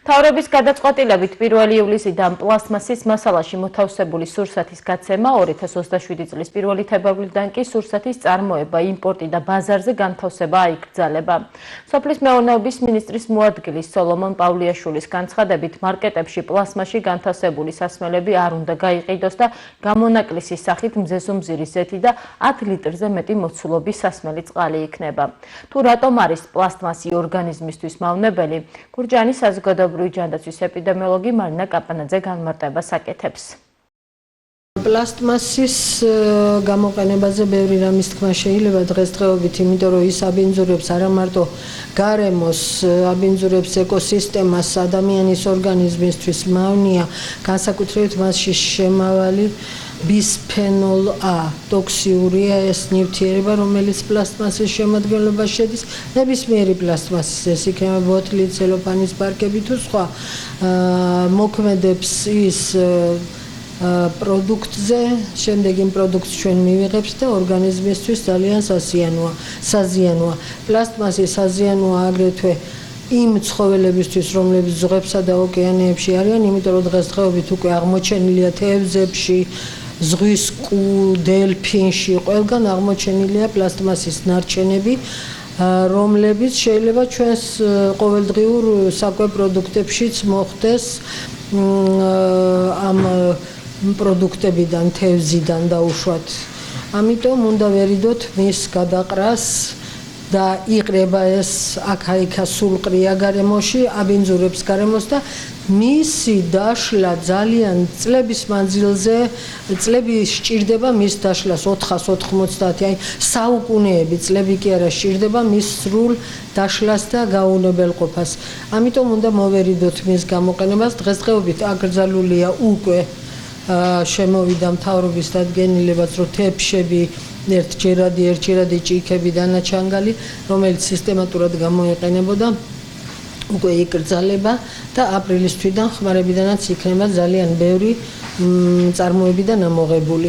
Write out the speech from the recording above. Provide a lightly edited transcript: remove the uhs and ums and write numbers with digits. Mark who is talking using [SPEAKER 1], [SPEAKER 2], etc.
[SPEAKER 1] მთავრობის გადაწყვეტილებით 1 ივლისიდან პლასმასის მასალაში მოთავსებული სურსათის გაცემა 2027 წლის 1 თებერვლიდან კი სურსათის წარმოება, იმპორტი და ბაზარზე განთავსება აიკრძალება. სოფლის მეურნეობის მინისტრის მოადგილის სოლომონ პავლიაშვილის განცხადებით, მარკეტებში პლასმაში განთავსებული სასმელები არ უნდა გაიყიდოს და გამონაკლისის სახით მზესუმზირის ზეთი და 10 ლიტრზე მეტი მოცულობის სასმელი წყალი იქნება. თუ რატომ არის პლასტმასი ორგანიზმისთვის მავნებელი, გურჯაანის საზოგადოებრივი ჯანდაცვის ეპიდემიოლოგი მარინა კაპანაძე განმარტებას აკეთებს.
[SPEAKER 2] პლასტმასის გამოყენებაზე ბევრი რამის თქმა შეიძლება დღესდღეობით, იმიტომ რომ ის აბინძურებს არა მარტო გარემოს, აბინძურებს ეკოსისტემას, ადამიანის ორგანიზმისთვის მავნია, განსაკუთრებით მასში შემავალი ბისფენოლ A, ტოქსიურია ეს ნივთიერება, რომელიც პლასტმასის შემადგენლობაში შედის. ნებისმიერი პლასტმასის, ეს იქნება ბოთლი, ცელოფანის პარკები თუ სხვა, მოქმედებს ის პროდუქტზე, შემდეგ იმ პროდუქტს ჩვენ მივიღებთ და ორგანიზმისთვის ძალიან საზიანოა. პლასტმასი საზიანოა აგრეთვე იმ ცხოველებისთვის, რომლებიც ზღვებსა და ოკეანეებში არიან, იმიტომ რომ დღესდღეობით უკვე აღმოჩენილია თევზებში, ზღვის კულ, დელფინში, ყველგან აღმოჩენილია პლასტმასის ნარჩენები, რომლებიც შეიძლება ჩვენს ყოველდღიურ საკვებ პროდუქტებშიც მოხდეს ამ პროდუქტებიდან, თევზიდან დაუშვათ. ამიტომ უნდა ვერიდოთ მის გადაყრას და იყრება ეს აქა-იქა სულყრია გარემოში, აბინძურებს გარემოს და მისი დაშლა ძალიან წლების მანძილზე, წლები სჭირდება მის დაშლას 490, აი საუკუნეები წლები კი არა სჭირდება მის სრულ დაშლას და გაუნებელყოფას. ამიტომ უნდა მოვერიდოთ მის გამოყენებას. დღესდღეობით აკრძალულია უკვე შემოვიდა მთავრობის დადგენილებაც, რომ თეფშები ერთჯერადი ჭიქები დანაჩანგალი, რომელიც სისტემატურად გამოიყენებოდა, უკვე იკრძალება და აპრილის თვიდან ხმარებიდანაც იქნება ძალიან ბევრი წარმოებიდან ამოღებული.